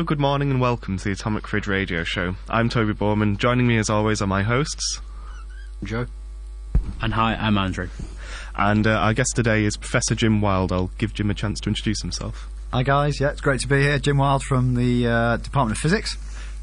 Good morning and welcome to the Atomic Fridge Radio Show. I'm Toby Borman. Joining me as always are my hosts, Joe. And hi, I'm Andrew. And our guest today is Professor Jim Wild. I'll give Jim a chance to introduce himself. Hi guys, yeah, it's great to be here. Jim Wild from the Department of Physics.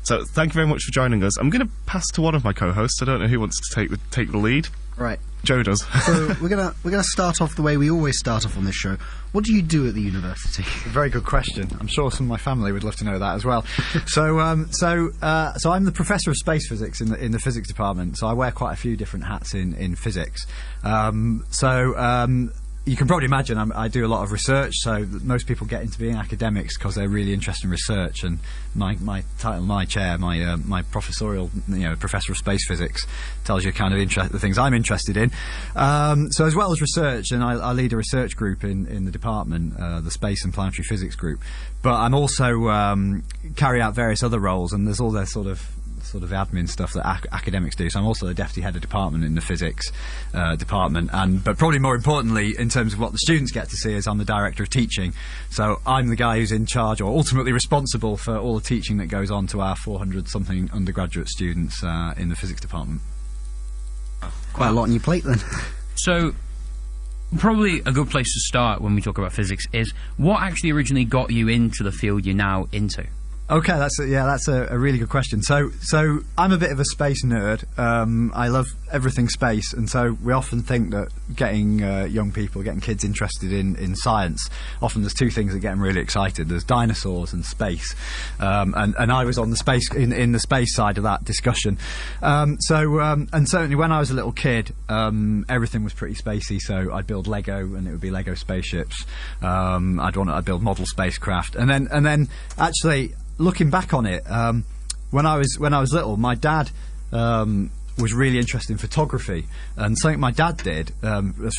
So thank you very much for joining us. I'm going to pass to one of my co-hosts. I don't know who wants to take the lead. Right. Joe does. So we're gonna start off the way we always start off on this show. What do you do at the university? Very good question. I'm sure some of my family would love to know that as well. So I'm the Professor of Space Physics in the Physics Department. So I wear quite a few different hats in physics. You can probably imagine I do a lot of research, so most people get into being academics because they're really interested in research. And my title, my chair, my professorial, Professor of Space Physics, tells you kind of the things I'm interested in. So as well as research, and I lead a research group in the department, the Space and Planetary Physics group. But I'm also carry out various other roles, and there's all their sort of admin stuff that academics do. So I'm also the deputy head of department in the physics department, but probably more importantly in terms of what the students get to see is I'm the director of teaching. So I'm the guy who's in charge or ultimately responsible for all the teaching that goes on to our 400 something undergraduate students in the physics department. Quite a lot on your plate then. So probably a good place to start when we talk about physics is what actually originally got you into the field you're now into? Okay, that's a really good question. So I'm a bit of a space nerd. I love everything space, and so we often think that getting young people, getting kids interested in science, often there's two things that get them really excited. There's dinosaurs and space, and I was on the space in the space side of that discussion. And certainly when I was a little kid, everything was pretty spacey. So I'd build Lego, and it would be Lego spaceships. I'd build model spacecraft, and then actually, looking back on it, when I was little, my dad was really interested in photography, and something my dad did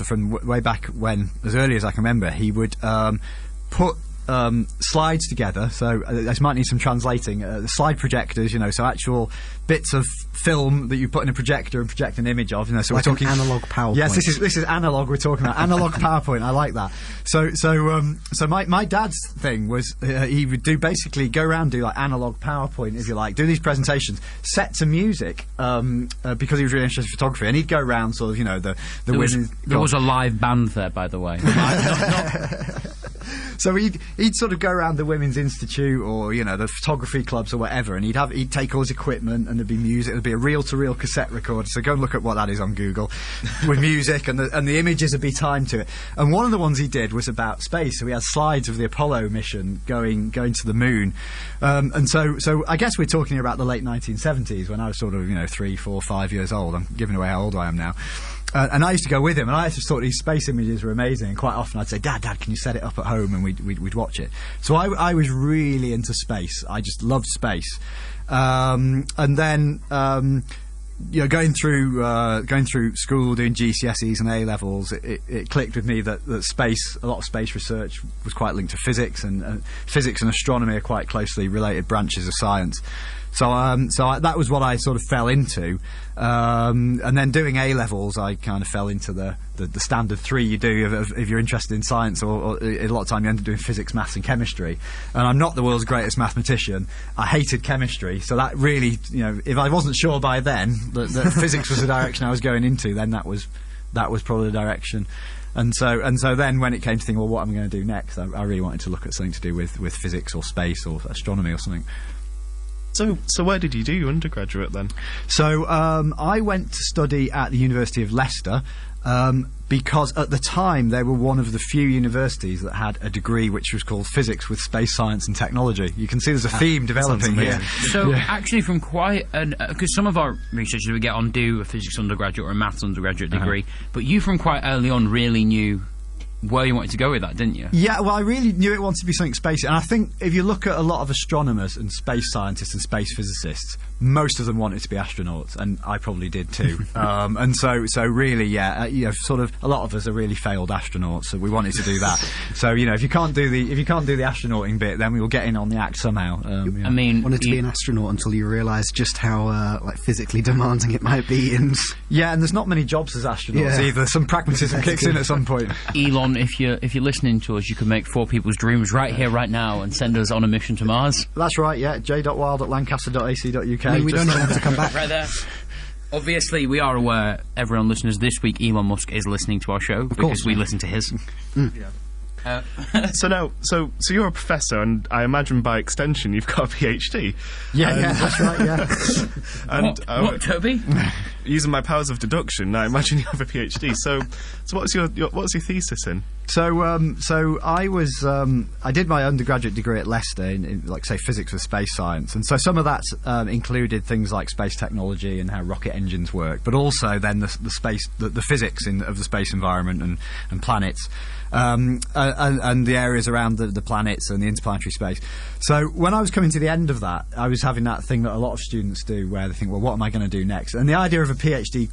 from way back when, as early as I can remember, he would put slides together. So this might need some translating. Slide projectors, so actual bits of film that you put in a projector and project an image of. So like we're talking analog PowerPoint. Yes, this is analog. We're talking about analog PowerPoint. I like that. So my dad's thing was he would go around do like analog PowerPoint, if you like, do these presentations, set to music because he was really interested in photography, and he'd go around sort of there was a live band there, by the way. So he'd sort of go around the Women's Institute or the photography clubs or whatever, and he'd take all his equipment, and there'd be music. There'd be a reel-to-reel cassette recorder. So go and look at what that is on Google, with music, and the images would be timed to it. And one of the ones he did was about space. So we had slides of the Apollo mission going to the moon, and so I guess we're talking about the late 1970s when I was sort of 3, 4, 5 years old. I'm giving away how old I am now. And I used to go with him, and I just thought these space images were amazing. And quite often I'd say, Dad, can you set it up at home? And we'd watch it. So I was really into space. I just loved space. And then going through school, doing GCSEs and A levels, it clicked with me that a lot of space research was quite linked to physics, and physics and astronomy are quite closely related branches of science. So that was what I sort of fell into, and then doing A levels, I kind of fell into the standard 3 you do if you're interested in science, or a lot of time you end up doing physics, maths, and chemistry. And I'm not the world's greatest mathematician. I hated chemistry, so that really, if I wasn't sure by then that physics was the direction I was going into, then that was probably the direction. And so then when it came to thinking, well, what am I going to do next? I really wanted to look at something to do with physics or space or astronomy or something. So where did you do your undergraduate then? So I went to study at the University of Leicester because at the time they were one of the few universities that had a degree which was called Physics with Space Science and Technology. You can see there's a theme developing here. So actually from quite because some of our researchers we get on do a physics undergraduate or a maths undergraduate degree, but you from quite early on really knew where you wanted to go with that, didn't you? Yeah, well, I really knew it wanted to be something spacey, and I think if you look at a lot of astronomers and space scientists and space physicists, most of them wanted to be astronauts, and I probably did too. And so really, sort of a lot of us are really failed astronauts, so we wanted to do that. So if you can't do the astronauting bit, then we will get in on the act somehow. I mean, wanted to be an astronaut until you realise just how physically demanding it might be, and there's not many jobs as astronauts either. Some pragmatism kicks in at some point. Elon Elon, if you're listening to us, you can make 4 people's dreams right here, right now, and send us on a mission to Mars. That's right, yeah. j.wild@lancaster.ac.uk. I mean, we don't have to come back. Right there. Obviously, we are aware, everyone listeners, this week Elon Musk is listening to our show because we listen to his. So you're a professor, and I imagine by extension you've got a PhD. Yeah, that's right, yeah. And What, Toby? using my powers of deduction, I imagine you have a PhD. So what's your thesis in? So I was I did my undergraduate degree at Leicester in like say physics with space science, and so some of that included things like space technology and how rocket engines work, but also then the physics of the space environment and planets. And the areas around the planets and the interplanetary space. So when I was coming to the end of that, I was having that thing that a lot of students do, where they think, well, what am I going to do next? And the idea of a PhD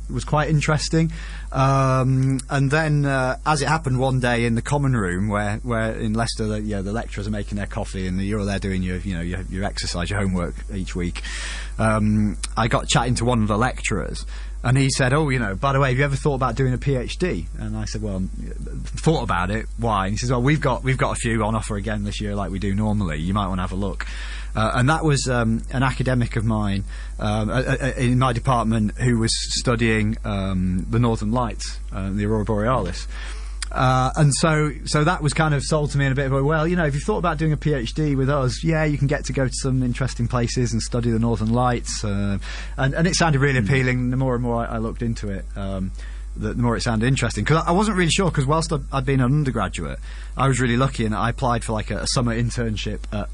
was quite interesting. And then, as it happened one day in the common room, where in Leicester, the lecturers are making their coffee and you're there doing your exercise, your homework each week. I got chatting to one of the lecturers. And he said, oh, by the way, have you ever thought about doing a PhD? And I said, well, thought about it. Why? And he says, well, we've got a few on offer again this year like we do normally. You might want to have a look. And that was an academic of mine in my department who was studying the Northern Lights, the Aurora Borealis. And so that was kind of sold to me in a bit of a, well, if you thought about doing a PhD with us, yeah, you can get to go to some interesting places and study the Northern Lights. And it sounded really appealing. The more and more I looked into it, the more it sounded interesting. Because I wasn't really sure, because whilst I'd been an undergraduate, I was really lucky and I applied for like a summer internship at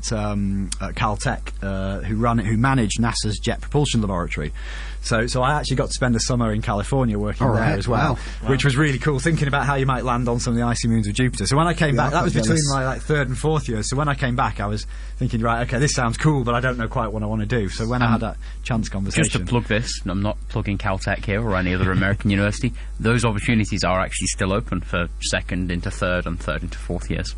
Caltech, who managed NASA's Jet Propulsion Laboratory. So I actually got to spend a summer in California working there as well, which was really cool, thinking about how you might land on some of the icy moons of Jupiter. So when I came back, that was between my third and fourth years. So when I came back, I was thinking, right, okay, this sounds cool, but I don't know quite what I want to do. So when I had that chance conversation... Just to plug this, I'm not plugging Caltech here or any other American university, those opportunities are actually still open for second into third and third into fourth years.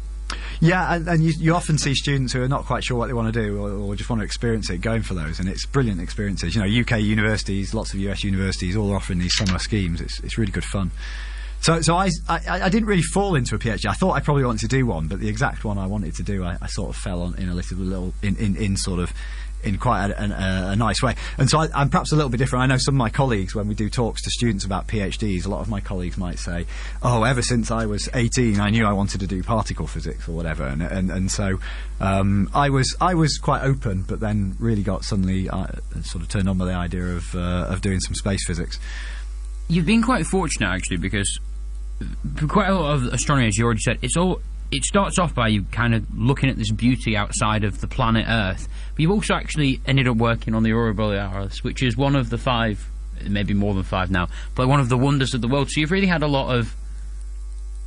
Yeah, and you often see students who are not quite sure what they want to do or just want to experience it going for those, and it's brilliant experiences. UK universities, lots of US universities, all offering these summer schemes. It's really good fun. So I didn't really fall into a PhD. I thought I probably wanted to do one, but the exact one I wanted to do, I sort of fell on in a little in quite a nice way. And so I'm perhaps a little bit different. I know some of my colleagues, when we do talks to students about PhDs, a lot of my colleagues might say, oh, ever since I was 18 I knew I wanted to do particle physics or whatever, and so I was quite open, but then really got suddenly sort of turned on by the idea of doing some space physics. You've been quite fortunate, actually, because for quite a lot of astronomy, as you already said, it starts off by you kind of looking at this beauty outside of the planet Earth, but you've also actually ended up working on the Aurora Borealis, which is one of the 5, maybe more than 5 now, but one of the wonders of the world. So you've really had a lot of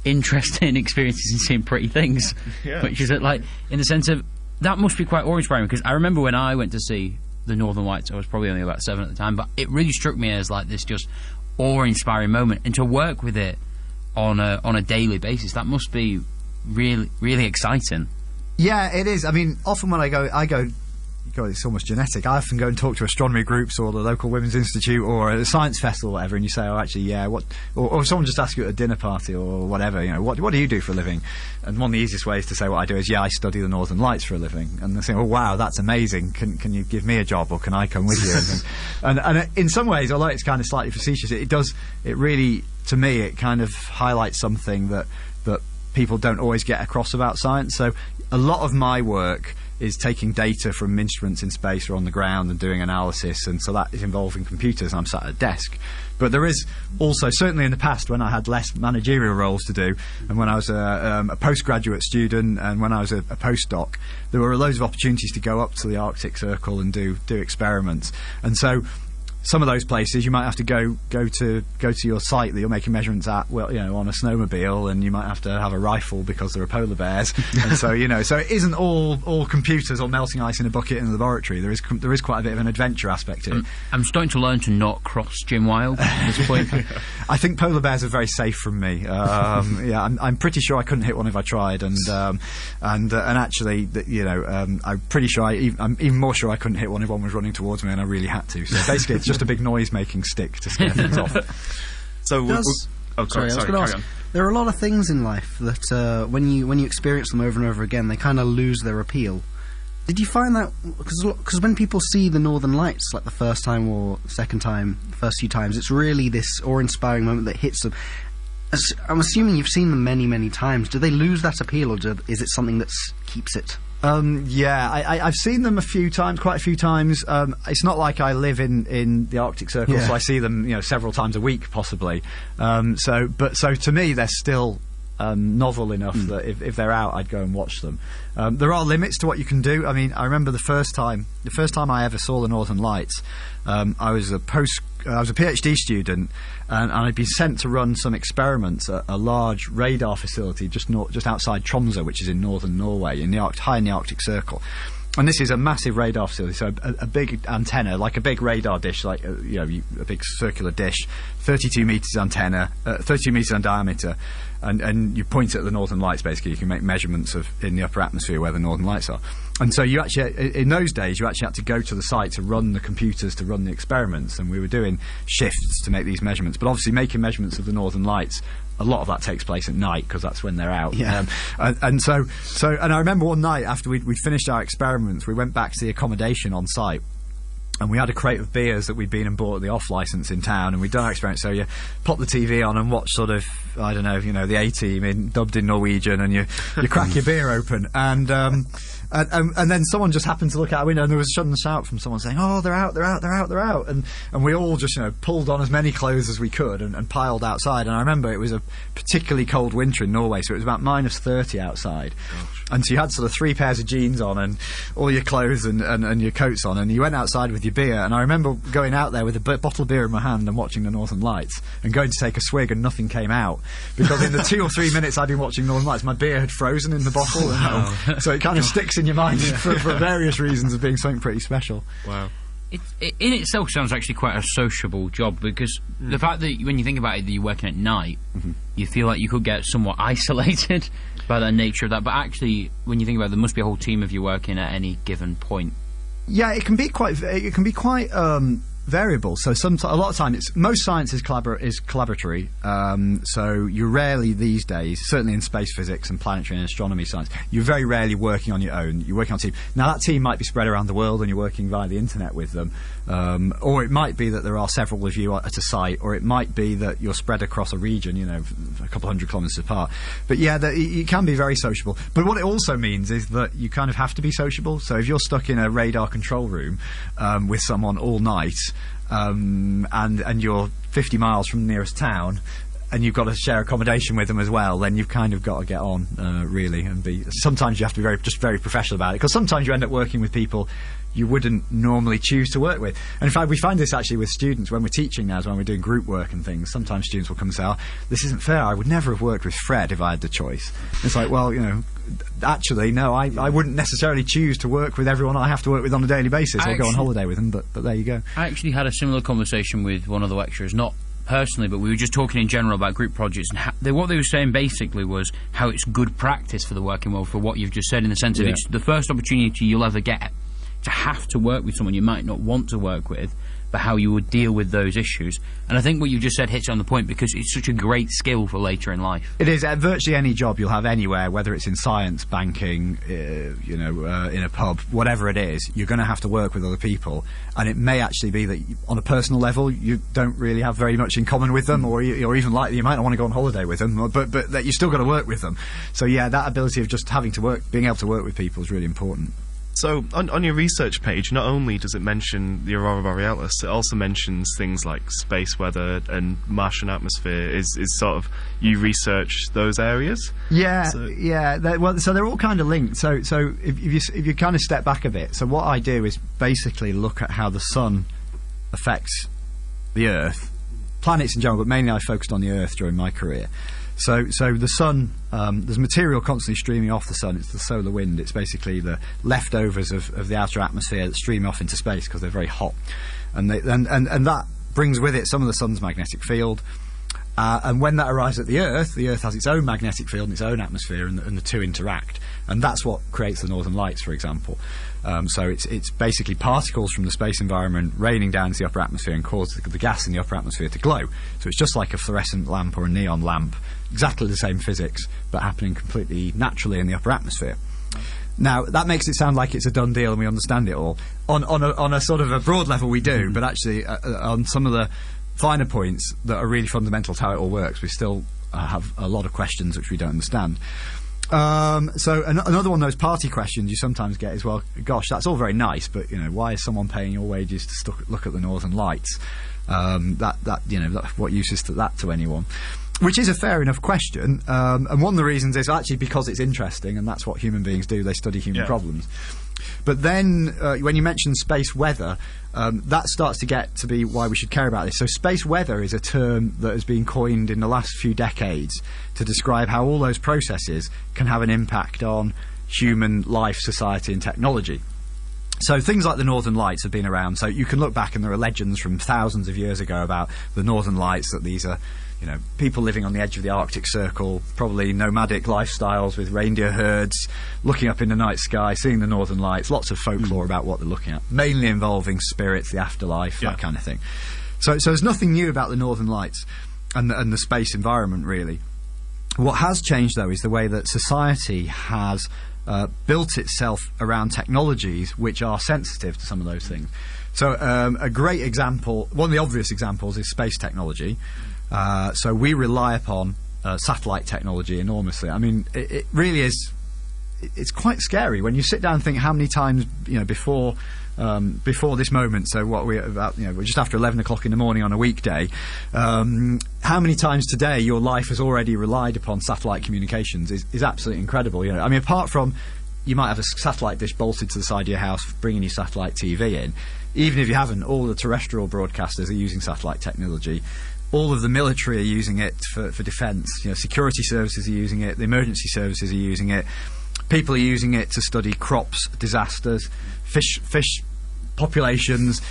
interesting experiences in seeing pretty things, which is like, in the sense of, that must be quite awe-inspiring, because I remember when I went to see the Northern Lights, I was probably only about 7 at the time, but it really struck me as like this just awe-inspiring moment, and to work with it on a daily basis, that must be really, really exciting. Yeah, it is. I mean, often when I go, it's almost genetic. I often go and talk to astronomy groups or the local Women's Institute or a science festival or whatever, and you say, oh, actually, yeah, what... Or someone just asks you at a dinner party or whatever, what do you do for a living? And one of the easiest ways to say what I do is, yeah, I study the Northern Lights for a living. And they say, oh, wow, that's amazing. Can you give me a job, or can I come with you? and in some ways, although it's kind of slightly facetious, it really, to me, it kind of highlights something that people don't always get across about science. So a lot of my work is taking data from instruments in space or on the ground and doing analysis, and so that is involving computers, and I'm sat at a desk. But there is also, certainly in the past, when I had less managerial roles to do, and when I was a postgraduate student and when I was a postdoc, there were loads of opportunities to go up to the Arctic Circle and do experiments. And so some of those places you might have to go to your site that you're making measurements at, on a snowmobile, and you might have to have a rifle because there are polar bears. And so so it isn't all computers or melting ice in a bucket in the laboratory. There is quite a bit of an adventure aspect to it. I'm starting to learn to not cross Jim Wilde at this point. I think polar bears are very safe from me. I'm pretty sure I couldn't hit one if I tried, and actually, I'm pretty sure I'm even more sure I couldn't hit one if one was running towards me and I really had to. So basically, it's just a big noise-making stick to scare things off. So Oh, Sorry, I was sorry, going to carry ask. on. There are a lot of things in life that when you experience them over and over again, they kind of lose their appeal. Did you find that because when people see the Northern Lights, like the first time or second time, first few times, it's really this awe-inspiring moment that hits them. I'm assuming you've seen them many, many times. Do they lose that appeal, or is it something that keeps it? Yeah, I've seen them quite a few times. It's not like I live in the Arctic Circle, so I see them, several times a week, possibly. So to me, they're still novel enough that if they're out, I'd go and watch them. There are limits to what you can do. I mean, I remember the first time I ever saw the Northern Lights. I was a PhD student, and I'd been sent to run some experiments at a large radar facility just outside Tromsø, which is in northern Norway, high in the Arctic Circle. And this is a massive radar facility, so a big antenna, like a big radar dish, like a big circular dish, 32 metres antenna, 32 metres in diameter, and you point at the Northern Lights. Basically, you can make measurements in the upper atmosphere where the Northern Lights are. And so you actually, in those days, you actually had to go to the site to run the computers to run the experiments, and we were doing shifts to make these measurements. But obviously, making measurements of the Northern Lights, a lot of that takes place at night because that's when they're out. Yeah. And I remember one night after we'd finished our experiments, we went back to the accommodation on site. And we had a crate of beers that we'd been and bought at the off licence in town, and we'd done our experiment. So you pop the TV on and watch sort of, I don't know, the A-Team dubbed in Norwegian, and you crack your beer open, and then someone just happened to look out a window, and there was a sudden shout from someone saying, "Oh, they're out! They're out! They're out! They're out!" And we all just pulled on as many clothes as we could and piled outside. And I remember it was a particularly cold winter in Norway, so it was about -30 outside. Gosh. And so you had sort of 3 pairs of jeans on and all your clothes and your coats on, and you went outside with your beer. And I remember going out there with a bottle of beer in my hand and watching the Northern Lights and going to take a swig, and nothing came out because in the 2 or 3 minutes I'd been watching Northern Lights, my beer had frozen in the bottle. And, so it kind of sticks in your mind for various reasons of being something pretty special. Wow. It in itself sounds actually quite a sociable job, because the fact that when you think about it, that you're working at night, you feel like you could get somewhat isolated by the nature of that. But actually, when you think about it, there must be a whole team of you working at any given point. Yeah, it can be quite variable. So a lot of time, most science is collaboratory. So you're rarely these days, certainly in space physics and planetary and astronomy science, you're very rarely working on your own. You're working on a team. Now that team might be spread around the world, and you're working via the internet with them, or it might be that there are several of you at a site, or it might be that you're spread across a region, a couple hundred kilometres apart. But yeah, it can be very sociable. But what it also means is that you kind of have to be sociable. So if you're stuck in a radar control room with someone all night, and you're 50 miles from the nearest town, and you've got to share accommodation with them as well, then you've kind of got to get on, really, and be. Sometimes you have to be very professional about it, because sometimes you end up working with people you wouldn't normally choose to work with. And in fact, we find this actually with students when we're teaching now, when we're doing group work and things. Sometimes students will come and say, "Oh, this isn't fair. I would never have worked with Fred if I had the choice." It's like, well, actually, no, I wouldn't necessarily choose to work with everyone I have to work with on a daily basis or go on holiday with them, but there you go. I actually had a similar conversation with one of the lecturers, not personally, but we were just talking in general about group projects, and what they were saying basically was how it's good practice for the working world, for what you've just said, in the sense that it's the first opportunity you'll ever get to have to work with someone you might not want to work with, but how you would deal with those issues. And I think what you just said hits on the point, because it's such a great skill for later in life. It is. Virtually any job you'll have anywhere, whether it's in science, banking, in a pub, whatever it is, you're going to have to work with other people. And it may actually be that on a personal level you don't really have very much in common with them, or even likely you might not want to go on holiday with them, but that you still got to work with them. So yeah, that ability of just being able to work with people is really important. So, on your research page, not only does it mention the Aurora Borealis, it also mentions things like space weather and Martian atmosphere. Is sort of, you research those areas? Yeah, so they're all kind of linked. So if you kind of step back a bit, so what I do is basically look at how the sun affects the Earth, planets in general, but mainly I focused on the Earth during my career. So the sun, there's material constantly streaming off the sun. It's the solar wind. It's basically the leftovers of the outer atmosphere that stream off into space because they're very hot, and that brings with it some of the sun's magnetic field. And when that arrives at the Earth has its own magnetic field and its own atmosphere, and the two interact, and that's what creates the Northern Lights, for example. So it's basically particles from the space environment raining down into the upper atmosphere and cause the gas in the upper atmosphere to glow. So it's just like a fluorescent lamp or a neon lamp, exactly the same physics, but happening completely naturally in the upper atmosphere. Now, that makes it sound like it's a done deal and we understand it all. On a sort of a broad level, we do, but actually, on some of the finer points that are really fundamental to how it all works, we still have a lot of questions which we don't understand. So another one of those party questions you sometimes get is, well, gosh, that's all very nice, but why is someone paying your wages to look at the Northern Lights? What use is that to anyone? Which is a fair enough question, and one of the reasons is actually because it's interesting, and that's what human beings do. They study human problems. But then, when you mention space weather, that starts to get to be why we should care about this. So space weather is a term that has been coined in the last few decades to describe how all those processes can have an impact on human life, society and technology. So things like the Northern Lights have been around. So you can look back and there are legends from thousands of years ago about the Northern Lights, that these are people living on the edge of the Arctic Circle, probably nomadic lifestyles with reindeer herds, looking up in the night sky, seeing the Northern Lights, lots of folklore about what they're looking at, mainly involving spirits, the afterlife, that kind of thing. So there's nothing new about the Northern Lights and the space environment, really. What has changed, though, is the way that society has built itself around technologies which are sensitive to some of those things. So a great example, one of the obvious examples, is space technology. So we rely upon satellite technology enormously. I mean, it really is. It's quite scary when you sit down and think how many times before this moment. So what we're about, we're just after 11 o'clock in the morning on a weekday. How many times today your life has already relied upon satellite communications is absolutely incredible. I mean, apart from you might have a satellite dish bolted to the side of your house, bringing your satellite TV in. Even if you haven't, all the terrestrial broadcasters are using satellite technology. All of the military are using it for defence. Security services are using it. The emergency services are using it. People are using it to study crops, disasters, fish populations.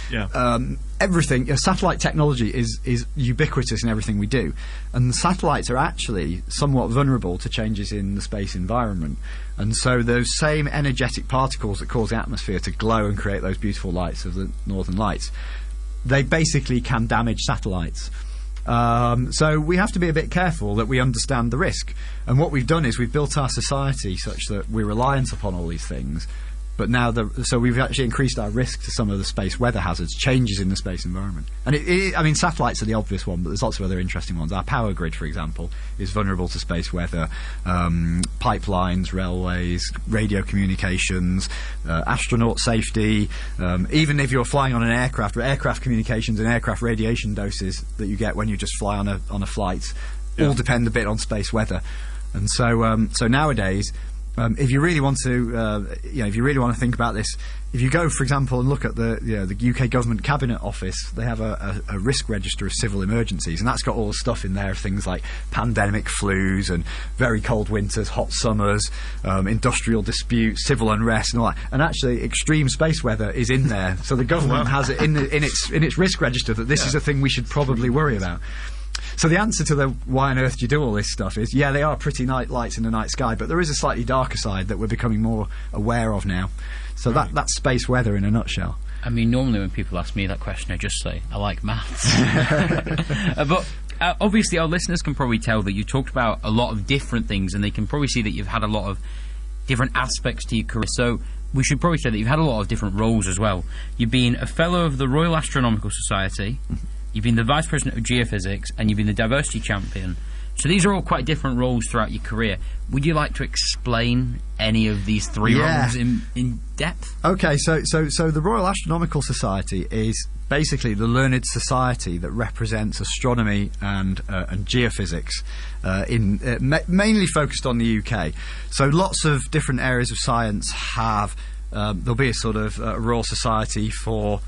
Everything. Satellite technology is ubiquitous in everything we do, and the satellites are actually somewhat vulnerable to changes in the space environment. And so those same energetic particles that cause the atmosphere to glow and create those beautiful lights of the Northern Lights, they basically can damage satellites. So we have to be a bit careful that we understand the risk. And what we've done is we've built our society such that we're reliant upon all these things. But now, so we've actually increased our risk to some of the space weather hazards, changes in the space environment. And I mean, satellites are the obvious one, but there's lots of other interesting ones. Our power grid, for example, is vulnerable to space weather. Pipelines, railways, radio communications, astronaut safety. Even if you're flying on an aircraft communications and aircraft radiation doses that you get when you just fly on a flight, all depend a bit on space weather. And so nowadays, if you really want to, if you really want to think about this, if you go, for example, and look at the UK Government Cabinet Office, they have a risk register of civil emergencies, and that's got all the stuff in there, things like pandemic flus and very cold winters, hot summers, industrial disputes, civil unrest, and all that. And actually, extreme space weather is in there, so the government has it in its risk register that this is a thing we should probably worry about. So the answer to the why on earth do you do all this stuff is, they are pretty lights in the night sky, but there is a slightly darker side that we're becoming more aware of now. So that's space weather in a nutshell. I mean, normally when people ask me that question, I just say, I like maths. But obviously our listeners can probably tell that you talked about a lot of different things, and they can probably see that you've had a lot of different aspects to your career. So we should probably say that you've had a lot of different roles as well. You've been a Fellow of the Royal Astronomical Society. You've been the Vice President of Geophysics, and you've been the Diversity Champion. So these are all quite different roles throughout your career. Would you like to explain any of these three roles in depth? Okay, so the Royal Astronomical Society is basically the learned society that represents astronomy and geophysics, mainly focused on the UK. So lots of different areas of science have. There'll be a sort of Royal Society for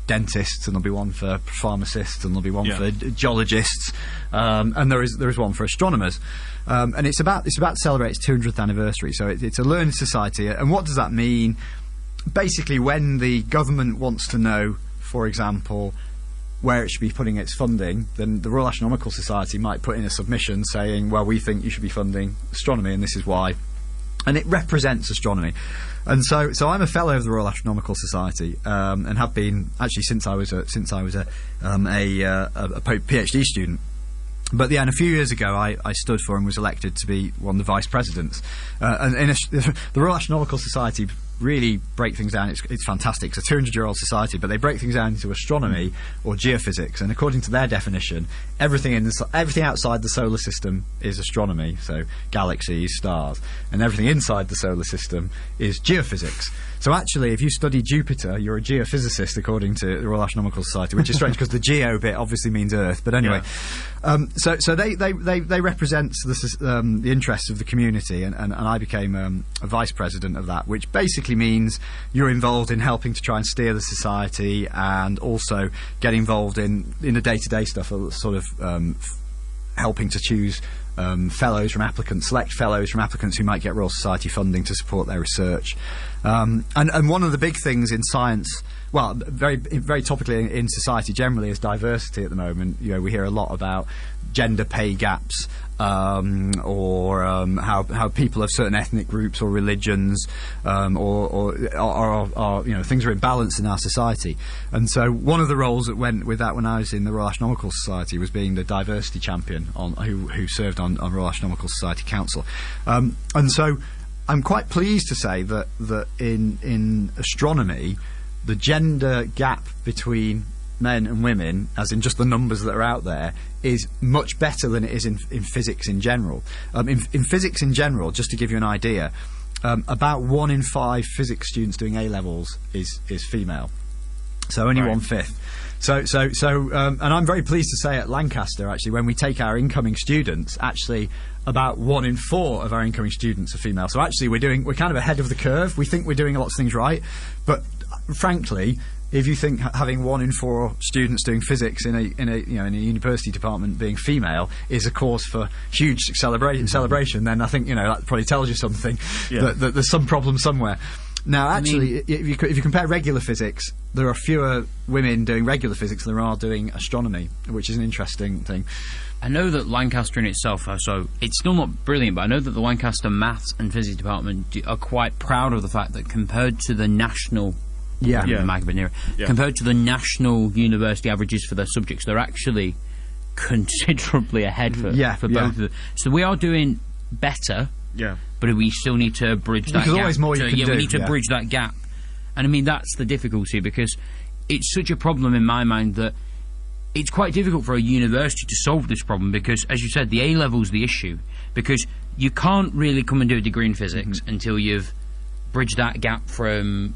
dentists, and there'll be one for pharmacists, and there'll be one for geologists, and there is one for astronomers, and it's about to celebrate its 200th anniversary. So it's a learned society. And what does that mean? Basically, when the government wants to know, for example, where it should be putting its funding, then the Royal Astronomical Society might put in a submission saying, well, we think you should be funding astronomy, and this is why. and it represents astronomy. And so I'm a fellow of the Royal Astronomical Society, and have been actually since I was a PhD student. But yeah, and a few years ago, I stood for and was elected to be one of the vice presidents. The Royal Astronomical Society really break things down. It's fantastic. It's a 200-year-old society, but they break things down into astronomy or geophysics. And according to their definition, everything outside the solar system is astronomy, so galaxies, stars, and everything inside the solar system is geophysics. So actually, if you study Jupiter, you're a geophysicist, according to the Royal Astronomical Society, which is strange because the geo bit obviously means Earth. But anyway, so they represent the interests of the community, and I became a vice president of that, which basically means you're involved in helping to try and steer the society, and also get involved in the day-to-day stuff, sort of helping to choose fellows from applicants, select fellows from applicants who might get Royal Society funding to support their research. And one of the big things in science, well, very topically in society generally, is diversity at the moment. You know, we hear a lot about gender pay gaps, or how people of certain ethnic groups or religions, or you know, things are imbalanced in our society. And so one of the roles that went with that when I was in the Royal Astronomical Society was being the diversity champion who served on Royal Astronomical Society Council. And so I'm quite pleased to say that in astronomy, the gender gap between men and women, as in just the numbers that are out there, is much better than it is in physics in general. In physics in general, just to give you an idea, about 1 in 5 physics students doing A-levels is female. So only 1/5. And I'm very pleased to say at Lancaster, actually, when we take our incoming students, actually about 1 in 4 of our incoming students are female. So actually we're kind of ahead of the curve. We think we're doing lots of things right, but frankly, if you think having 1 in 4 students doing physics in a university department being female is a cause for huge celebration, then I think that probably tells you something, that there's some problem somewhere. Now, actually, if you compare regular physics, there are fewer women doing regular physics than there are doing astronomy, which is an interesting thing. I know that Lancaster in itself, so it's still not brilliant, but I know that the Lancaster Maths and Physics Department are quite proud of the fact that compared to the national compared to the national university averages for their subjects, they're actually considerably ahead for both of them. So we are doing better, but we still need to bridge that gap. There's always more you can do. We need to bridge that gap. And I mean, that's the difficulty, because it's such a problem in my mind that it's quite difficult for a university to solve this problem, because, as you said, the A-level's the issue, because you can't really come and do a degree in physics until you've bridged that gap from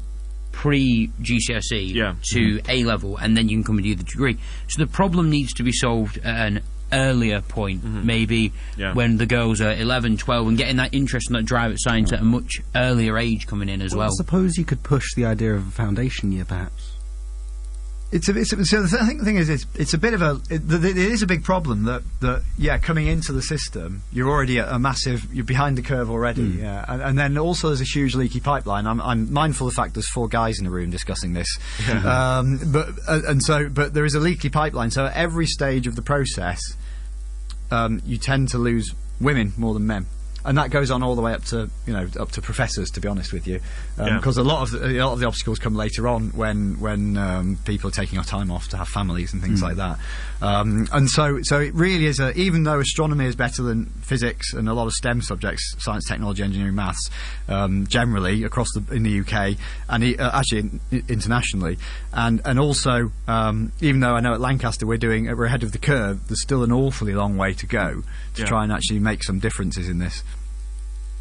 pre-GCSE to A-level, and then you can come and do the degree. So the problem needs to be solved at an earlier point, maybe when the girls are 11, 12, and getting that interest and that drive at science at a much earlier age coming in as well. I suppose you could push the idea of a foundation year, perhaps. I think the thing is, it's a bit of it is a big problem that coming into the system, you're already you're behind the curve already, and then also there's a huge leaky pipeline. I'm mindful of the fact there's 4 guys in the room discussing this, but there is a leaky pipeline. So at every stage of the process, you tend to lose women more than men. And that goes on all the way up to professors, to be honest with you, because a lot of the obstacles come later on when people are taking time off to have families and things like that. And so it really is even though astronomy is better than physics and a lot of STEM subjects, science, technology, engineering, maths, generally in the UK and actually internationally, and also even though I know at Lancaster we're ahead of the curve, there's still an awfully long way to go to try and actually make some differences in this.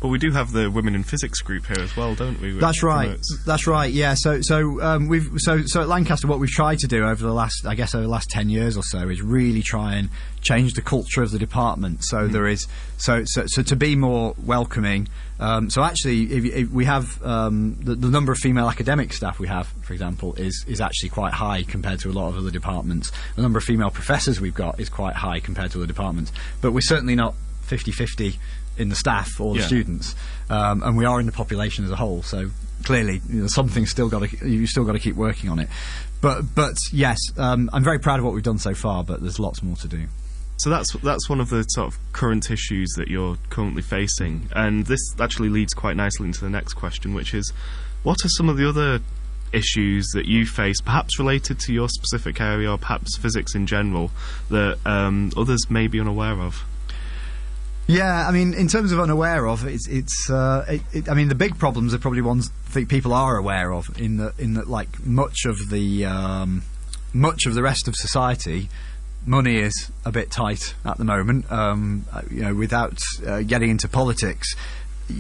Well, we do have the Women in Physics group here as well, don't we? That's right. That's right. Yeah. So at Lancaster, what we've tried to do over the last 10 years or so is really try and change the culture of the department. So there is so to be more welcoming. So actually, if we have the number of female academic staff we have, for example, is actually quite high compared to a lot of other departments. The number of female professors we've got is quite high compared to other departments, but we're certainly not 50-50 in the staff or the students, and we are in the population as a whole. So clearly, something's still got to keep working on it. But yes, I'm very proud of what we've done so far, but there's lots more to do. So that's one of the sort of current issues that you're currently facing, and this actually leads quite nicely into the next question, which is, what are some of the other issues that you face, perhaps related to your specific area or perhaps physics in general, that others may be unaware of? Yeah, I mean, in terms of unaware of, I mean, the big problems are probably ones I think people are aware of. In that, like much of the rest of society, money is a bit tight at the moment. Without getting into politics,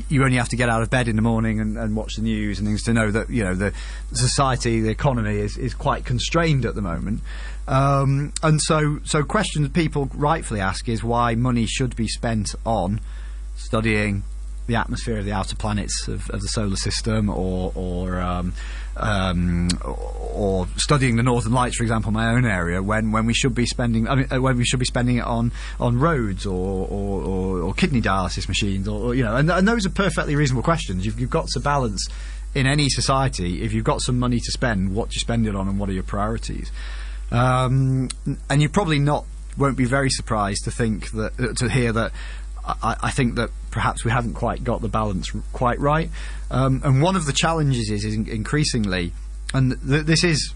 you only have to get out of bed in the morning and watch the news and things to know that the society, the economy is quite constrained at the moment. And so questions people rightfully ask is why money should be spent on studying the atmosphere of the outer planets of the solar system, or studying the Northern Lights, for example, in my own area, when we should be spending it on roads or kidney dialysis machines, and those are perfectly reasonable questions. You've got to balance in any society. If you've got some money to spend, what do you spend it on, and what are your priorities? And you probably won't be very surprised to hear that I think that perhaps we haven't quite got the balance quite right. And one of the challenges is increasingly, and this is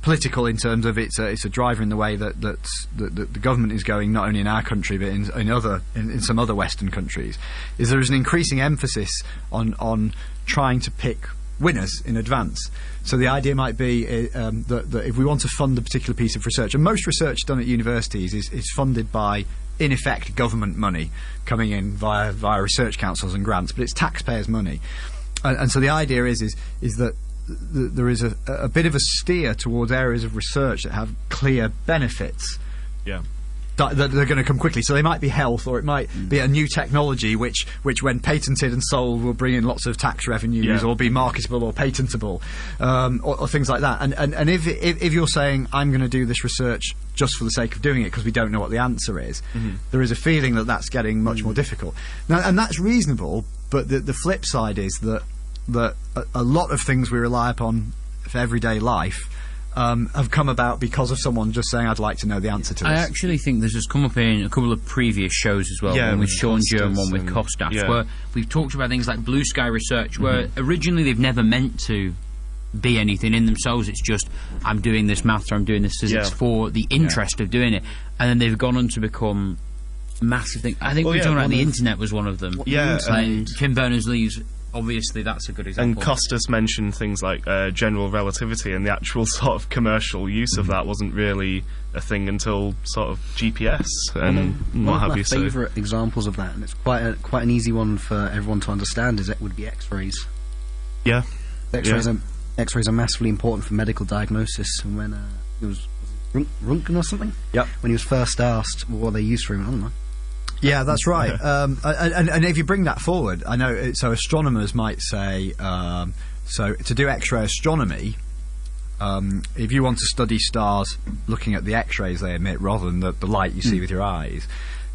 political in terms of it's a driver in the way that the government is going, not only in our country but in some other Western countries, is there is an increasing emphasis on trying to pick winners in advance. So the idea might be that if we want to fund a particular piece of research, and most research done at universities is funded by, in effect, government money coming in via research councils and grants, but it's taxpayers' money. And so the idea is that there is a bit of a steer towards areas of research that have clear benefits. Yeah. That they're going to come quickly. So they might be health, or it might be a new technology which when patented and sold will bring in lots of tax revenues, or be marketable or patentable, or things like that. And if you're saying, I'm going to do this research just for the sake of doing it because we don't know what the answer is, there is a feeling that that's getting much more difficult. Now, and that's reasonable, but the flip side is that a lot of things we rely upon for everyday life have come about because of someone just saying, I'd like to know the answer to this. I actually think this has come up in a couple of previous shows as well, one with Sean Joe and one with Kostas, where we've talked about things like blue sky research, where originally they've never meant to be anything in themselves. It's just, I'm doing this maths or I'm doing this physics for the interest of doing it, and then they've gone on to become massive things. I think we were talking about the internet was one of them. And Tim Berners-Lee's, obviously that's a good example. And Costas mentioned things like general relativity, and the actual sort of commercial use of that wasn't really a thing until sort of GPS and what have you. One of my favourite examples of that, and it's quite an easy one for everyone to understand, would be X-rays. Yeah. X-rays are massively important for medical diagnosis. And when it was Röntgen or something, when he was first asked what they used for him, I don't know. Yeah, that's right. And if you bring that forward, I know, so astronomers might say, so to do X-ray astronomy, if you want to study stars looking at the X-rays they emit rather than the light you see with your eyes,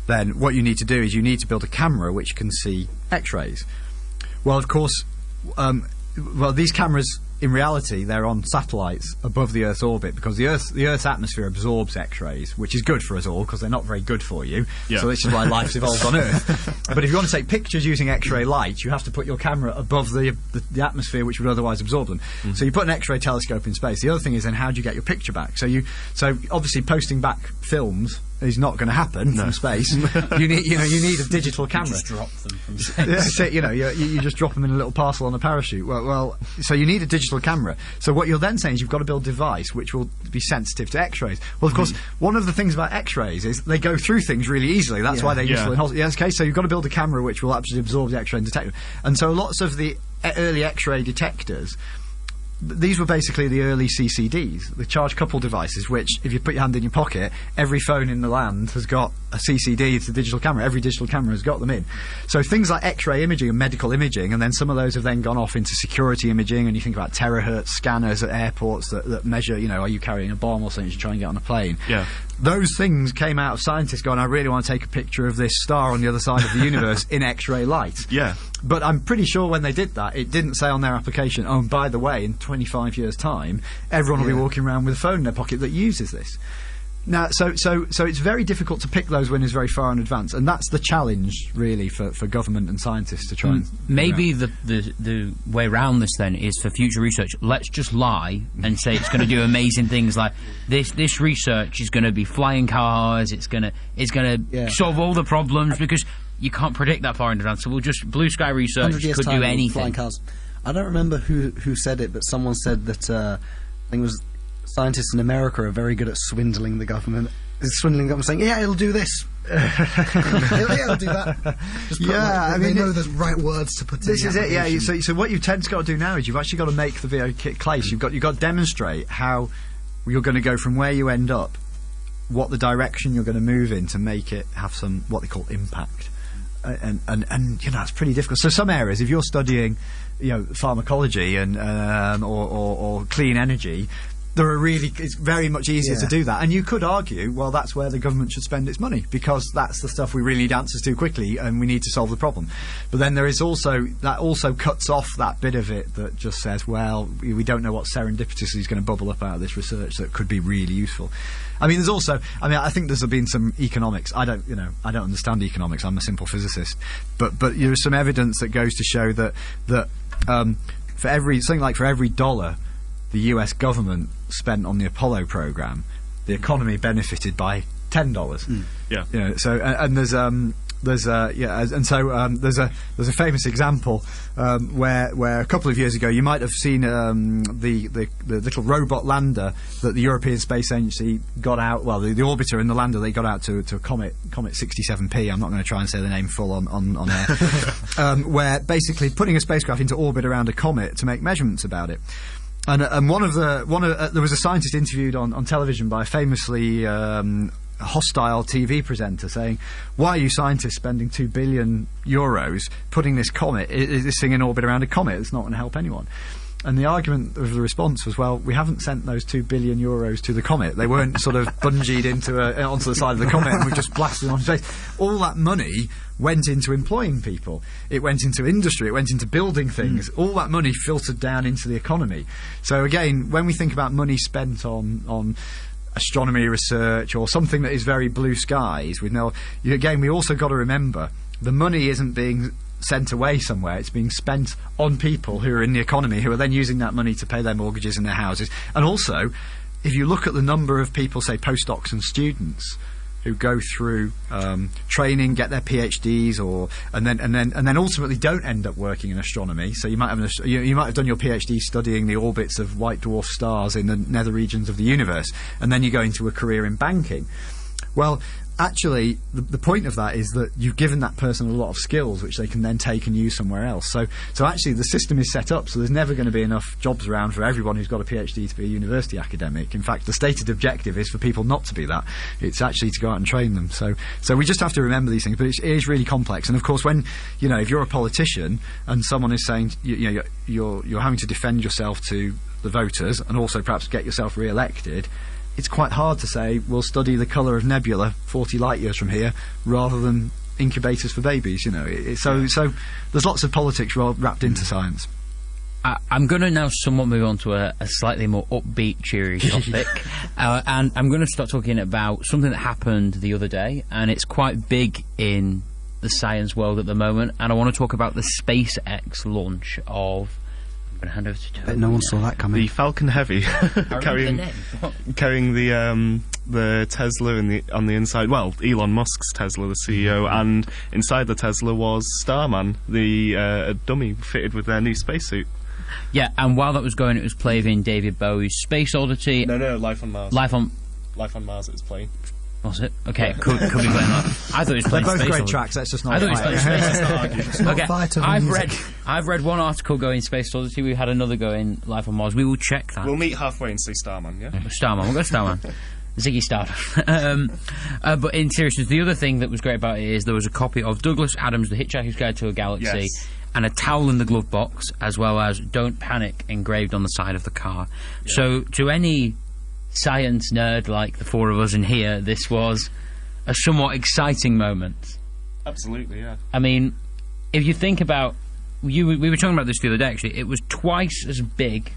then what you need to do is you need to build a camera which can see X-rays. Well, of course, these cameras, in reality, they're on satellites above the Earth's orbit, because the Earth's atmosphere absorbs X-rays, which is good for us all because they're not very good for you. So this is why life's evolved on Earth. But if you want to take pictures using X-ray light, you have to put your camera above the atmosphere, which would otherwise absorb them. So you put an X-ray telescope in space. The other thing is then how do you get your picture back? So obviously posting back films is not going to happen from space. You need a digital camera. You just drop them from space. You just drop them in a little parcel on a parachute. Well, so you need a digital camera. So what you're then saying is you've got to build a device which will be sensitive to X-rays. Well, of course, one of the things about X-rays is they go through things really easily. That's why they're useful in hospitals. Okay, so you've got to build a camera which will actually absorb the X-ray and detect it. And so lots of the early X-ray detectors, these were basically the early CCDs, the charge couple devices, which, if you put your hand in your pocket, every phone in the land has got a CCD, it's a digital camera. Every digital camera has got them in. So things like X-ray imaging and medical imaging, and then some of those have then gone off into security imaging, and you think about terahertz scanners at airports that measure, are you carrying a bomb or something to try and get on a plane? Yeah. Those things came out of scientists going, I really want to take a picture of this star on the other side of the universe in X-ray light. Yeah. But I'm pretty sure when they did that, it didn't say on their application, oh, and by the way, in 25 years' time, everyone will be walking around with a phone in their pocket that uses this. Now, so it's very difficult to pick those winners very far in advance, and that's the challenge, really, for government and scientists to try and... Maybe the way around this, then, is for future research, let's just lie and say it's going to do amazing things like this research is going to be flying cars, it's going to solve all the problems, because you can't predict that far in advance, so we'll just... Blue sky research could do anything. Flying cars. I don't remember who said it, but someone said that, I think it was... Scientists in America are very good at swindling the government. Swindling the government, saying, "Yeah, it'll do this. It'll do that." They know the right words to put. This is it. Yeah. So what you've got to do now is you've actually got to make the VO kit place. You've got to demonstrate how you're going to go from where you end up, what the direction you're going to move in to make it have some what they call impact. And it's pretty difficult. So some areas, if you're studying, pharmacology and or clean energy. It's very much easier to do that. And you could argue, well, that's where the government should spend its money, because that's the stuff we really need answers to quickly, and we need to solve the problem. But then there is also cuts off that bit of it that just says, well, we don't know what serendipitously is going to bubble up out of this research that could be really useful. I think there's been some economics. I don't understand economics. I'm a simple physicist. But there's some evidence that goes to show that for every dollar the US government spent on the Apollo program, the economy benefited by $10. Yeah. So there's a famous example where a couple of years ago you might have seen the little robot lander that the European Space Agency got out. Well, the orbiter and the lander, they got out to a comet 67P. I'm not going to try and say the name full on air. Where basically putting a spacecraft into orbit around a comet to make measurements about it. And there was a scientist interviewed on television by a famously hostile TV presenter saying, "Why are you scientists spending €2 billion putting this thing in orbit around a comet? It's not going to help anyone." And the argument of the response was, well, we haven't sent those €2 billion to the comet. They weren't sort of bungeed onto the side of the comet and we just blasted them on space. All that money went into employing people. It went into industry. It went into building things. All that money filtered down into the economy. So again, when we think about money spent on astronomy research or something that is very blue skies, we also got to remember the money isn't being sent away somewhere. It's being spent on people who are in the economy, who are then using that money to pay their mortgages and their houses. And also, if you look at the number of people, say postdocs and students, who go through training, get their PhDs, and then ultimately don't end up working in astronomy. So you might have done your PhD studying the orbits of white dwarf stars in the nether regions of the universe, and then you go into a career in banking. Well, actually, the point of that is that you've given that person a lot of skills which they can then take and use somewhere else. So actually the system is set up so there's never going to be enough jobs around for everyone who's got a PhD to be a university academic. In fact, the stated objective is for people not to be that. It's actually to go out and train them. So we just have to remember these things, but it is really complex. And of course, when if you're a politician and someone is saying you're having to defend yourself to the voters and also perhaps get yourself re-elected, it's quite hard to say we'll study the colour of nebula 40 light years from here rather than incubators for babies. So there's lots of politics wrapped into science. I'm going to now somewhat move on to a slightly more upbeat, cheery topic, and I'm going to start talking about something that happened the other day, and it's quite big in the science world at the moment, and I want to talk about the SpaceX launch of... Hand over to Tony. No one saw that coming. The Falcon Heavy, carrying the Tesla on the inside. Well, Elon Musk's Tesla, the CEO, and inside the Tesla was Starman, the dummy fitted with their new spacesuit. Yeah, and while that was going, it was playing David Bowie's Space Oddity. No, Life on Mars. Life on Mars. It was playing. Was it? Okay, could be playing that. I thought it was playing They're both Space great Oddity. tracks. Let's just not. I thought it was playing Space Oddity. Okay, I've read one article going Space Oddity. We had another going Life on Mars. We will check that. We'll meet halfway and see Starman. Yeah. Starman. We'll go Starman. Ziggy Stardust. But in seriousness, the other thing that was great about it is there was a copy of Douglas Adams' The Hitchhiker's Guide to a Galaxy. Yes. And a towel in the glove box, as well as "Don't Panic" engraved on the side of the car. Yeah. So, to any science nerd like the four of us in here, this was a somewhat exciting moment. Absolutely, yeah. I mean, if you think about... we were talking about this the other day, actually. It was twice as big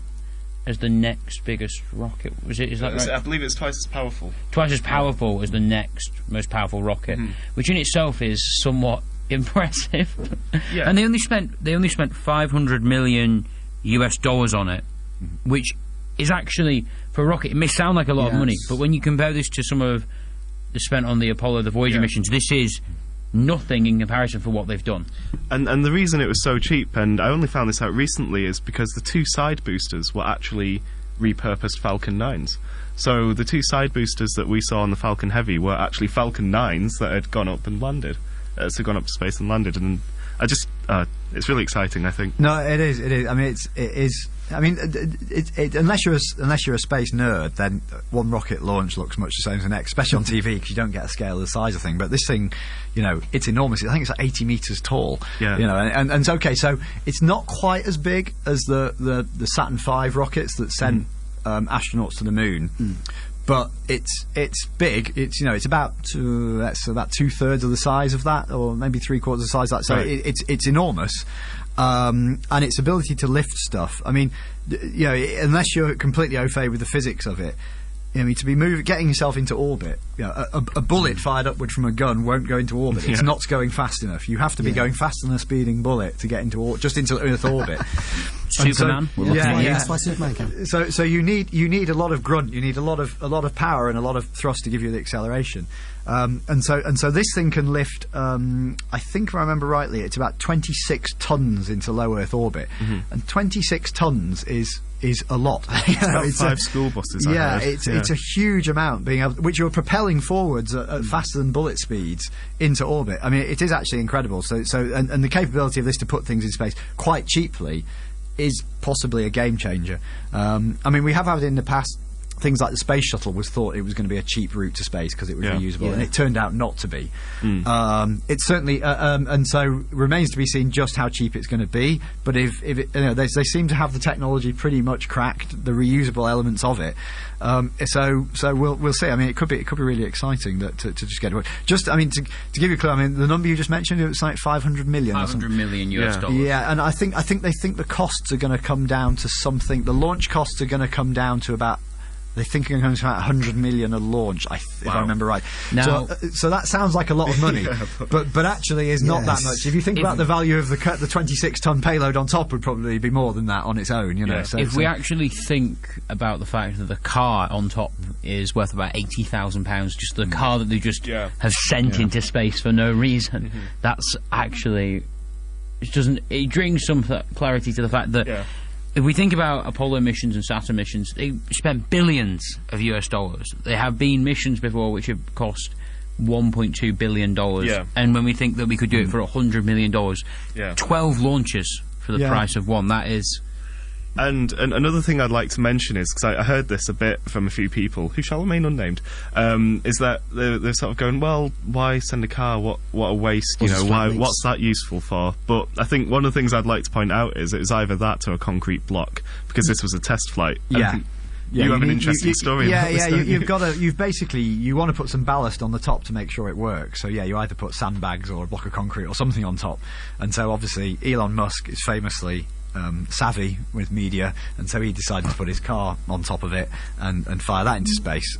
as the next biggest rocket. Is that right? I believe it's twice as powerful. Twice as powerful as the next most powerful rocket, which in itself is somewhat impressive. Yeah. And they only spent $500 million on it, which is actually, for a rocket, it may sound like a lot of money, but when you compare this to some of the spent on the Apollo, the Voyager missions, this is nothing in comparison for what they've done. And the reason it was so cheap, and I only found this out recently, is because the two side boosters were actually repurposed Falcon 9s. So the two side boosters that we saw on the Falcon Heavy were actually Falcon 9s that had gone up and landed. So gone up to space and landed, and I just it's really exciting, I think. No, it is. I mean, it is. I mean, unless you're a space nerd, then one rocket launch looks much the same as the next, especially on TV, because you don't get a scale of the size of the thing. But this thing, you know, it's enormous. I think it's like 80 meters tall. Yeah. You know, and it's okay. So it's not quite as big as the Saturn V rockets that sent astronauts to the moon. But it's big. It's, you know, it's about 2/3 of the size of that, or maybe 3/4 of the size of that. So Right. it's enormous, and its ability to lift stuff. I mean, you know, unless you're completely au fait with the physics of it, I mean, to be getting yourself into orbit, you know, a bullet fired upward from a gun won't go into orbit. It's not going fast enough. You have to be going faster than a speeding bullet to get into just into Earth orbit. Superman. That's why Superman came. So you need a lot of grunt. You need a lot of power and a lot of thrust to give you the acceleration. And so this thing can lift. I think if I remember rightly, it's about 26 tons into low Earth orbit, and 26 tons is a lot. You know, It's about 5 school buses. Yeah, I heard. it's a huge amount being able, which you're propelling forwards at faster than bullet speeds into orbit. I mean, it is actually incredible. So and the capability of this to put things in space quite cheaply is possibly a game changer. I mean, we have had it in the past. Things like the space shuttle was thought it was going to be a cheap route to space because it was reusable, and it turned out not to be. It's certainly, and so remains to be seen just how cheap it's going to be. But if it, you know, they seem to have the technology pretty much cracked, the reusable elements of it. So we'll see. I mean, it could be really exciting to just get it. Just, I mean, to give you a clue, I mean, the number you just mentioned, it was like 500 million. $500 million US dollars. Yeah, and I think they think the costs are going to come down to something. The launch costs are going to come down to about. They think it's going to about 100 million a launch, if I remember right. Now, so that sounds like a lot of money, but actually is not that much. If you think about the value of the 26-ton payload on top, would probably be more than that on its own. You know, if we actually think about the fact that the car on top is worth about £80,000, just the car that they just have sent into space for no reason, that's actually it brings some clarity to the fact that. Yeah. If we think about Apollo missions and Saturn missions, they spent billions of US dollars. There have been missions before which have cost $1.2 billion. And when we think that we could do it for $100 million, 12 launches for the price of one, that is... And another thing I'd like to mention is, because I heard this a bit from a few people, who shall remain unnamed, is that they're sort of going, well, why send a car? What a waste, you know, what's that useful for? But I think one of the things I'd like to point out is it was either that or a concrete block, because this was a test flight. You have an interesting story. You've basically, you want to put some ballast on the top to make sure it works. So you either put sandbags or a block of concrete or something on top. And so obviously Elon Musk is famously savvy with media, and so he decided to put his car on top of it and fire that into space,